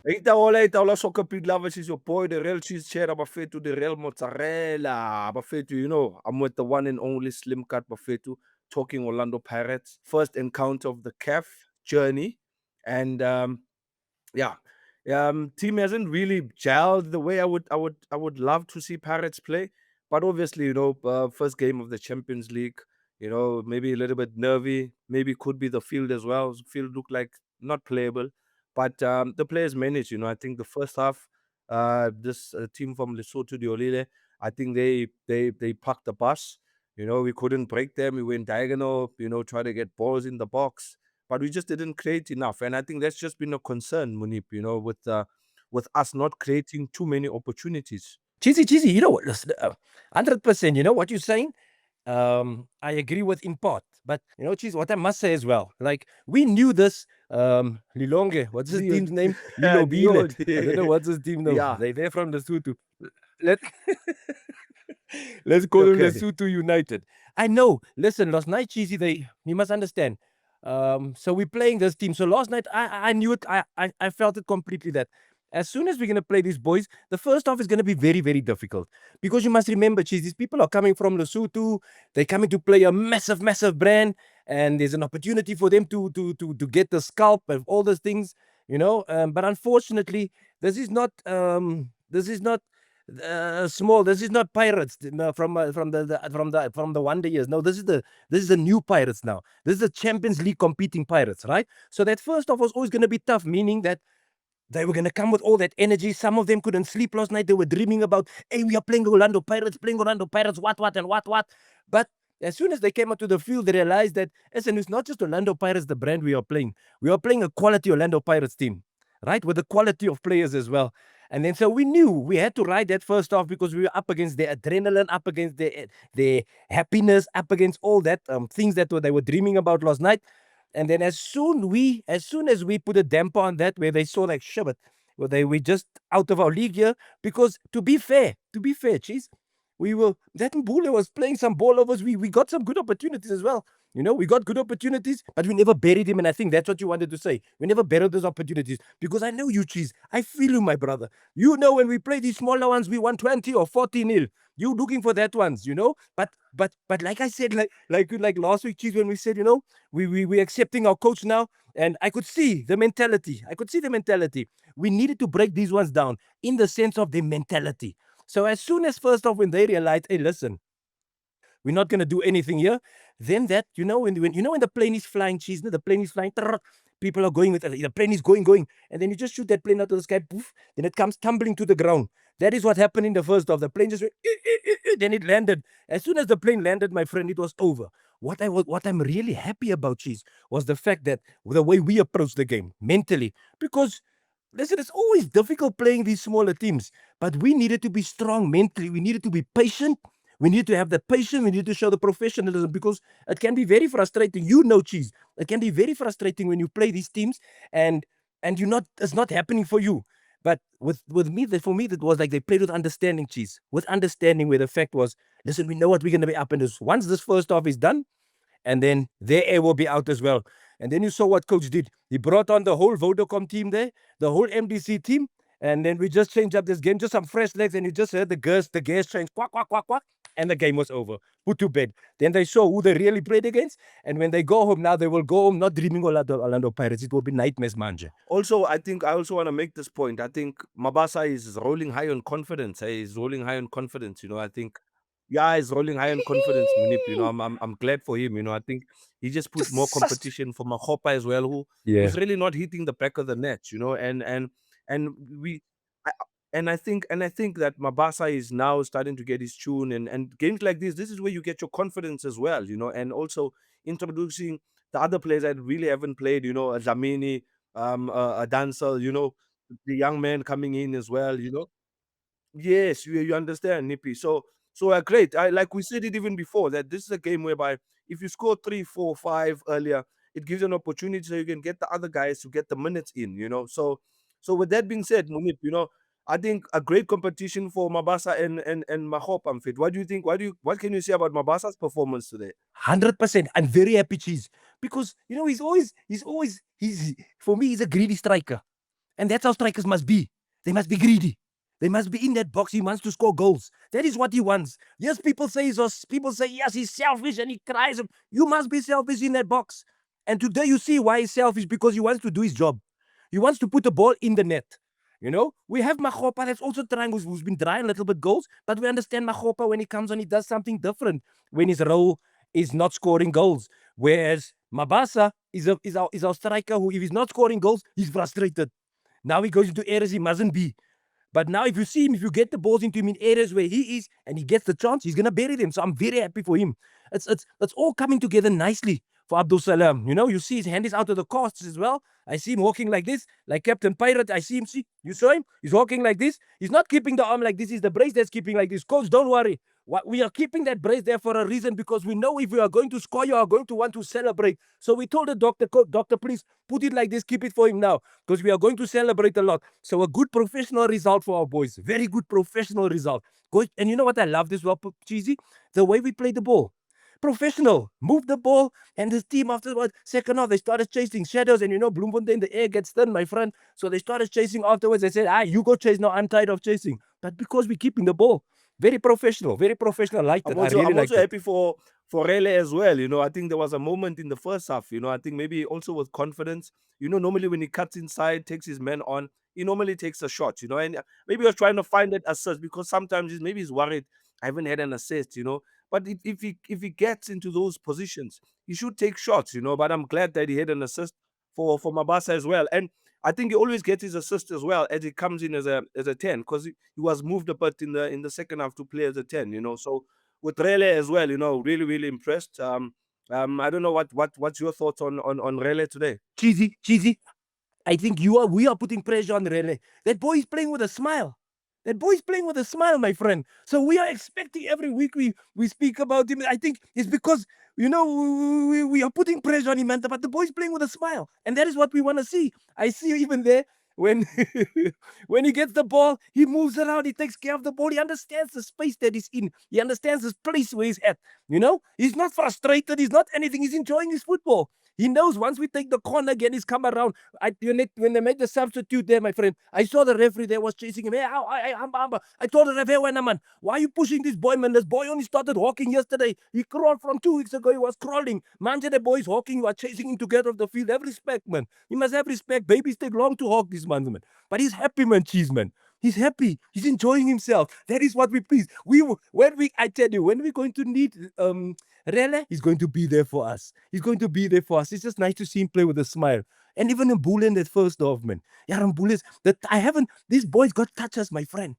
Eita hola SoccerBeat lovers, is your boy, the real cheese chair, Bafetu, the real mozzarella, Bafetu, I'm with the one and only Slim Cut Bafetu, talking Orlando Pirates. First encounter of the CAF journey. And yeah. Team hasn't really gelled the way I would love to see Pirates play, but obviously, first game of the Champions League, maybe a little bit nervy, maybe could be the field as well. Field looked like not playable, but the players managed. I think the first half, this team from Lesotho, the Lioli, I think they parked the bus. We couldn't break them. We went diagonal. Try to get balls in the box, but we just didn't create enough. And I think that's just been a concern, Moeneeb, with us not creating too many opportunities. Cheesy, you know what? Listen, 100%. You know what you're saying? I agree with in part, but Cheese, what I must say as well, like we knew this. Lilonge, what's his Leo, team's name? Lilobile. I don't know Leo, what's his team name. yeah, They're from Lesotho. Let Let's call them okay. Lesotho United. I know. Listen, last night, Cheesy, you must understand. So we're playing this team. So last night, I knew it. I felt it completely that as soon as we're gonna play these boys, the first half is gonna be very, very difficult. Because you must remember, Cheese, these people are coming from Lesotho. They're coming to play a massive, massive brand, and there's an opportunity for them to get the scalp of all those things. But unfortunately, this is not small. This is not pirates, from the Wonder Years. No, this is the new pirates now. This is the Champions League competing pirates, right? So that first off was always going to be tough, meaning that they were going to come with all that energy. Some of them couldn't sleep last night. They were dreaming about, hey, we are playing Orlando Pirates, what, and what. But as soon as they came onto the field, they realized that, listen, it's not just Orlando Pirates, the brand we are playing. We are playing a quality Orlando Pirates team, right? With the quality of players as well. And then so we knew we had to ride that first off because we were up against their adrenaline, up against their happiness, up against all that things that they were dreaming about last night. And then as soon as we put a damper on that, where they saw like shit, well, we just out of our league here. Because to be fair, Cheese, we were that Mbule was playing some ball overs. We got some good opportunities as well. We got good opportunities, but we never buried him. And I think that's what you wanted to say. We never buried those opportunities because I know you, Cheese. I feel you, my brother. When we play these smaller ones, we won 20 or 40 nil. You looking for that ones. But like I said, like last week, Cheese, when we said, we're accepting our coach now, and I could see the mentality. We needed to break these ones down in the sense of their mentality. So as soon as first off, when they realized, hey, listen, we're not gonna do anything here. Then that when the plane is flying, Cheese, the plane is flying. People are going with it. The plane is going, and then you just shoot that plane out of the sky. Poof, then it comes tumbling to the ground. That is what happened in the first half. The plane just went, then it landed. As soon as the plane landed, my friend, it was over. What I'm really happy about, Cheese, was the fact that the way we approached the game mentally, because listen, it's always difficult playing these smaller teams, but we needed to be strong mentally. We needed to be patient. We need to have the patience. We need to show the professionalism because it can be very frustrating. Cheese. It can be very frustrating when you play these teams and it's not happening for you. But with me, for me, that was like they played with understanding, Cheese. With understanding, where the fact was, listen, we know what we're gonna be up in this. Once this first half is done, and then their air will be out as well. And then you saw what coach did. He brought on the whole Vodacom team there, the whole MDC team, and then we just changed up this game, just some fresh legs, and you just heard the gears change, quack, quack, quack, quack, and the game was over. Put to bed. Then they saw who they really played against, and when they go home now, they will go home not dreaming Orlando Pirates. It will be nightmares, manje. Also, I think I also want to make this point. I think Mabasa is rolling high on confidence. He's rolling high on confidence. I think, yeah, he's rolling high on confidence, Moeneeb. I'm glad for him. I think he just put Just more sus. competition for Mahopa as well, who's Yeah. really not hitting the back of the net. And we. I, and I think that Mabasa is now starting to get his tune, and games like this is where you get your confidence as well, and also introducing the other players that really haven't played, Zamini, a dancer, the young man coming in as well. Yes, you understand, Nippy. So great. I like we said it even before that this is a game whereby if you score 3, 4, 5 earlier, it gives you an opportunity so you can get the other guys to get the minutes in. So with that being said, Munip, I think a great competition for Mabasa and Mahop Amfit. What do you think? What can you say about Mabasa's performance today? 100%. I'm very happy, Cheese, because he's for me, he's a greedy striker. And that's how strikers must be. They must be greedy. They must be in that box. He wants to score goals. That is what he wants. Yes, people say yes, he's selfish and he cries. You must be selfish in that box. And today you see why he's selfish, because he wants to do his job. He wants to put the ball in the net. You know, we have Magopa that's also trying, who's been trying a little bit goals, but we understand Magopa when he comes on, he does something different when his role is not scoring goals. Whereas Mabasa is our striker who, if he's not scoring goals, he's frustrated. Now he goes into areas he mustn't be. But now if you see him, if you get the balls into him in areas where he is and he gets the chance, he's going to bury them. So I'm very happy for him. It's all coming together nicely for Abdeslam. You know, you see his hand is out of the costs as well. I see him walking like this, like Captain Pirate. I see him, you saw him? He's walking like this. He's not keeping the arm like this. It's the brace that's keeping like this. Coach, don't worry. We are keeping that brace there for a reason, because we know if we are going to score, you are going to want to celebrate. So we told the doctor, please put it like this, keep it for him now, because we are going to celebrate a lot. So a good professional result for our boys. Very good professional result. And you know what I love this well, Cheezy? The way we play the ball. Professional. Move the ball, and this team afterwards, second half, they started chasing shadows, and you know, Bloemfontein, the air gets thin, my friend. So they started chasing afterwards. They said, you go chase now, I'm tired of chasing. But because we're keeping the ball. Very professional, like that. I'm also happy for Rele as well. You know, I think there was a moment in the first half, you know, I think maybe also with confidence. You know, normally when he cuts inside, takes his men on, he normally takes a shot, you know, and maybe he was trying to find that assist, because sometimes maybe he's worried, I haven't had an assist, you know. But if he gets into those positions, he should take shots, you know. But I'm glad that he had an assist for Mabasa as well. And I think he always gets his assist as well as he comes in as a 10, because he was moved a bit in the second half to play as a 10, you know. So with Rele as well, you know, really impressed. I don't know what's your thoughts on Rele today. Cheezy. I think we are putting pressure on Rele. That boy is playing with a smile. That boy is playing with a smile, my friend. So we are expecting every week we speak about him. I think it's because, you know, we are putting pressure on him, but the boy is playing with a smile. And that is what we want to see. I see even there when when he gets the ball, he moves around, he takes care of the ball, he understands the space that he's in. He understands his place where he's at. You know, he's not frustrated, he's not anything, he's enjoying his football. He knows once we take the corner again, he's come around. When they made the substitute there, my friend, I saw the referee there was chasing him. Hey, I told the referee, man, why are you pushing this boy, man? This boy only started walking yesterday. He crawled from 2 weeks ago. He was crawling. Man, the boy is walking. You are chasing him to get off the field. Have respect, man. You must have respect. Babies take long to hawk this man. But he's happy, man, Cheez, man. He's happy. He's enjoying himself. That is what we please. I tell you, when we're going to need Rele, he's going to be there for us. He's going to be there for us. It's just nice to see him play with a smile. And even in Bullen, that first off, man. Yeah, in Bullen, these boys got touches, my friend.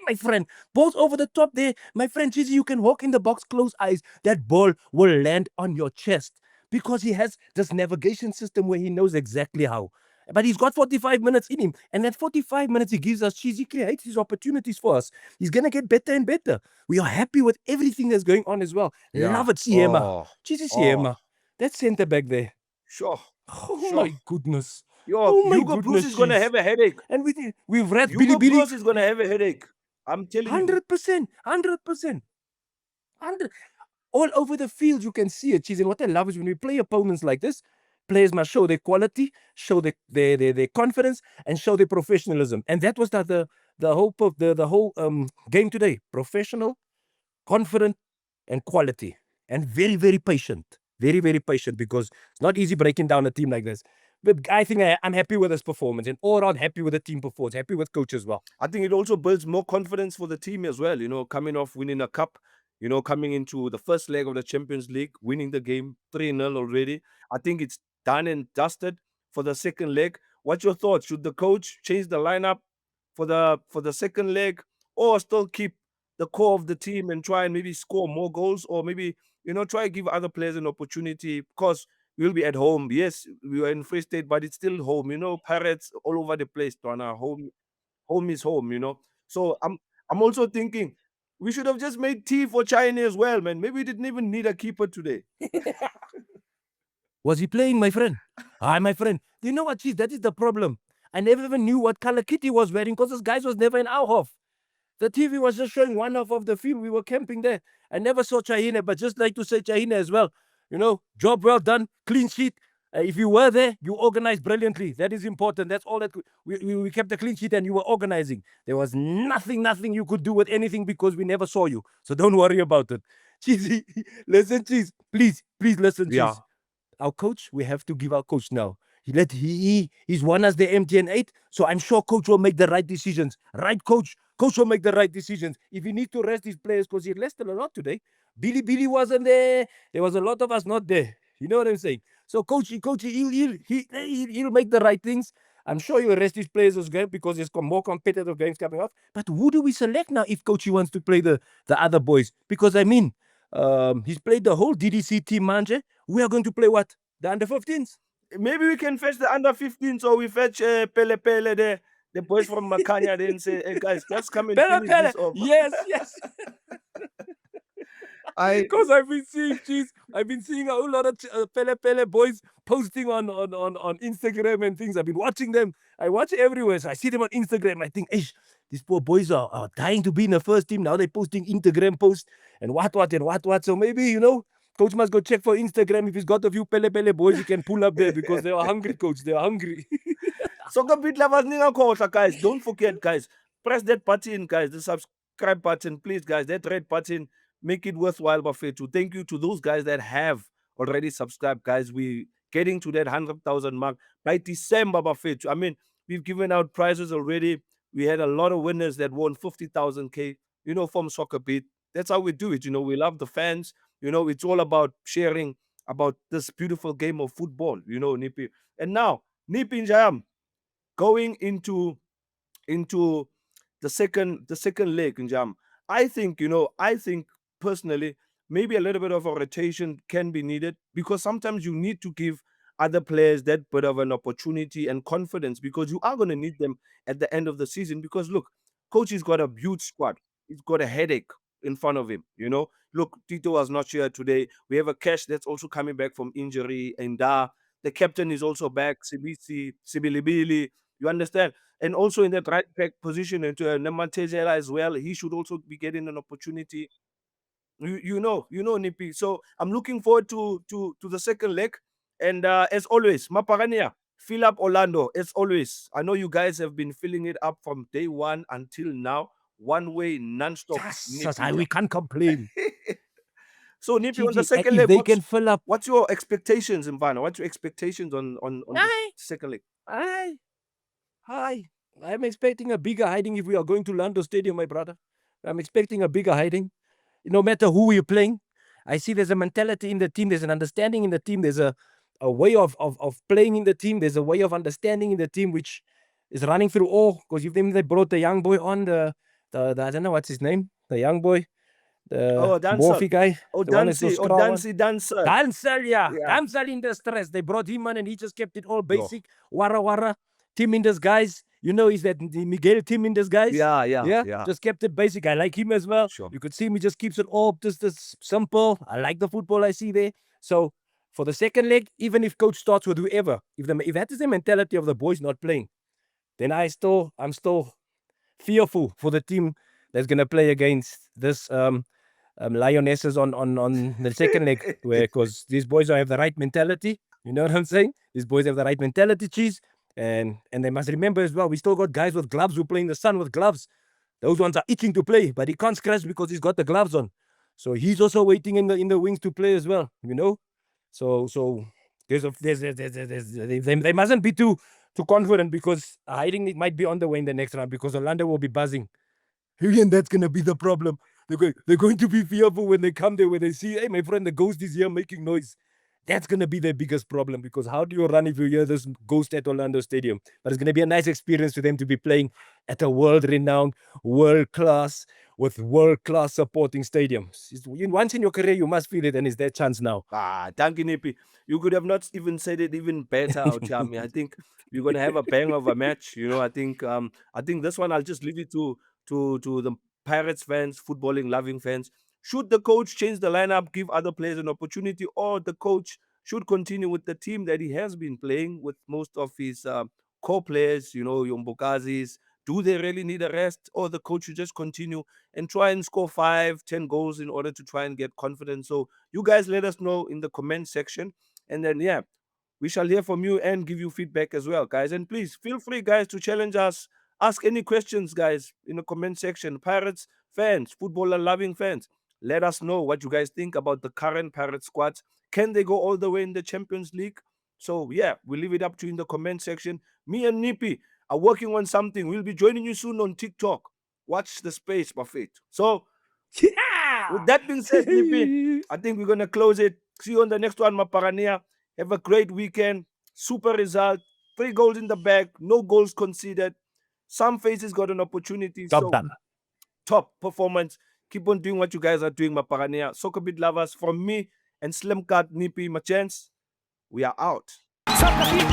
My friend, balls over the top there. My friend, Cheezy, you can walk in the box, close eyes. That ball will land on your chest, because he has this navigation system where he knows exactly how. But he's got 45 minutes in him. And that 45 minutes he gives us, Cheez, he creates these opportunities for us. He's going to get better and better. We are happy with everything that's going on as well. Yeah. Love it, Seema. Cheezy, Seema. That centre back there. Sure. Oh, my goodness. Hugo Bruce is going to have a headache. And we've read Hugo Bruce is going to have a headache. I'm telling you. 100%. All over the field, you can see it, Cheez. And what I love is when we play opponents like this, players must show their quality, show their confidence, and show their professionalism. And that was the hope of the whole game today. Professional, confident, and quality. And very, very patient. Very, very patient, because it's not easy breaking down a team like this. But I think I'm happy with this performance, and all around happy with the team performance, happy with coach as well. I think it also builds more confidence for the team as well, you know, coming off winning a cup, you know, coming into the first leg of the Champions League, winning the game 3-0 already. I think it's done and dusted for the second leg. What's your thoughts? Should the coach change the lineup for the second leg, or still keep the core of the team and try and maybe score more goals, or maybe, you know, try to give other players an opportunity, because we'll be at home. Yes, we are in Free State, but it's still home. You know, Pirates all over the place, Donna. Home is home, you know. So I'm also thinking we should have just made tea for China as well, man. Maybe we didn't even need a keeper today. Was he playing, my friend? My friend. Do you know what, Cheez? That is the problem. I never even knew what color kit he was wearing, because this guy was never in our half. The TV was just showing one half of the field. We were camping there. I never saw Chahine, but just like to say Chahine as well. You know, job well done, clean sheet. If you were there, you organized brilliantly. That is important. That's all that we kept a clean sheet and you were organizing. There was nothing you could do with anything because we never saw you. So don't worry about it. Cheesy, listen, Cheese. Please listen, Yeah. Cheese. Our coach, we have to give our coach now. He's won us the MTN 8, so I'm sure coach will make the right decisions. Right, coach? Coach will make the right decisions. If he needs to rest his players, because he rested a lot today. Billy wasn't there. There was a lot of us not there. You know what I'm saying? So coach, he'll make the right things. I'm sure he'll rest his players as well because there's more competitive games coming up. But who do we select now if coach wants to play the other boys? Because I mean, he's played the whole DDC team, manje. We are going to play what? The under-15s. Maybe we can fetch the under 15, so we fetch Pele Pele, the boys from Mokoena, then say, hey guys, just come and Pele finish Pele. this off. Yes. Because I've been seeing Cheez. I've been seeing a whole lot of Pele boys posting on Instagram and things. I've been watching them. I watch everywhere. So I see them on Instagram. I think, these poor boys are dying to be in the first team. Now they're posting Instagram posts and what. So maybe, coach must go check for Instagram. If he's got a few Pele boys, he can pull up there because they are hungry, coach. They are hungry. SoccerBeat lovers, ninga guys. Don't forget, guys. Press that button, guys. The subscribe button, please, guys. That red button, make it worthwhile, Bafetu. Thank you to those guys that have already subscribed, guys. We getting to that 100,000 mark by December, Bafetu. I mean, we've given out prizes already. We had a lot of winners that won 50,000 K, from SoccerBeat. That's how we do it. We love the fans. It's all about sharing about this beautiful game of football, Nipi. And now, Nipi Njayam, going into the second leg in Jam. I think personally maybe a little bit of a rotation can be needed because sometimes you need to give other players that bit of an opportunity and confidence because you are going to need them at the end of the season because look, coach has got a huge squad. He's got a headache in front of him. Look, Tito was not here today. We have a Cash that's also coming back from injury, and the captain is also back, Sibisi, Sibilibili. You understand? And also in that right back position, and Nematejela as well, he should also be getting an opportunity. Nipi. So I'm looking forward to the second leg. And as always, Maparania, fill up Orlando. As always, I know you guys have been filling it up from day one until now, one way, non-stop. Yes, we can't complain. So Nipi, on the Gigi, second if leg, they can fill up. what's your expectations, Mvana? What's your expectations on the second leg? Hi. I'm expecting a bigger hiding if we are going to Lando Stadium, my brother. I'm expecting a bigger hiding. No matter who we're playing, I see there's a mentality in the team. There's an understanding in the team. There's a way of playing in the team. There's a way of understanding in the team which is running through all. Because if they brought the young boy on, the I don't know what's his name, the young boy, the Morphy guy. The one that's so Dancer. Dancer, yeah. Dancer in the stress. They brought him on and he just kept it all basic. Wara. Team in disguise. Is that the Miguel team in disguise? Yeah. Just kept it basic. I like him as well. Sure. You could see him, he just keeps it all just simple. I like the football I see there. So for the second leg, even if coach starts with whoever, if that is the mentality of the boys not playing, then I'm still fearful for the team that's gonna play against this Lionesses on the second leg, because these boys have the right mentality. You know what I'm saying? These boys have the right mentality, Cheez. And they must remember as well, we still got guys with gloves who play in the sun with gloves. Those ones are itching to play, but he can't scratch because he's got the gloves on. So he's also waiting in the wings to play as well. So they mustn't be too confident because hiding it might be on the way in the next round because Orlando will be buzzing. And that's gonna be the problem. They're going to be fearful when they come there, when they see, hey, my friend, the ghost is here making noise. That's going to be their biggest problem because how do you run if you hear this ghost at Orlando Stadium? But it's going to be a nice experience for them to be playing at a world-renowned, world-class, with world-class supporting stadiums. Once in your career, you must feel it, and it's their chance now. Thank you, Nipi. You could have not even said it even better, Ochami. I think we're going to have a bang of a match. I think this one I'll just leave it to the Pirates fans, footballing loving fans. Should the coach change the lineup, give other players an opportunity, or the coach should continue with the team that he has been playing with most of his core players, Yombokazis? Do they really need a rest, or the coach should just continue and try and score 5-10 goals in order to try and get confidence? So you guys let us know in the comment section. And then, We shall hear from you and give you feedback as well, guys. And please feel free, guys, to challenge us. Ask any questions, guys, in the comment section. Pirates fans, footballer loving fans, let us know what you guys think about the current Pirate squad. Can they go all the way in the Champions League? So yeah, we'll leave it up to you in the comment section. Me and Nippy are working on something. We'll be joining you soon on TikTok. Watch the space, Buffet. So with that being said, Nippy, I think we're gonna close it. See you on the next one, Maparania. Have a great weekend. Super result. 3 goals in the bag. No goals conceded. Some faces got an opportunity. Job so done. top performance. Keep on doing what you guys are doing, Maparania. SoccerBeat lovers, from me and Slim Cut Nippy, my chance. We are out. SoccerBeat,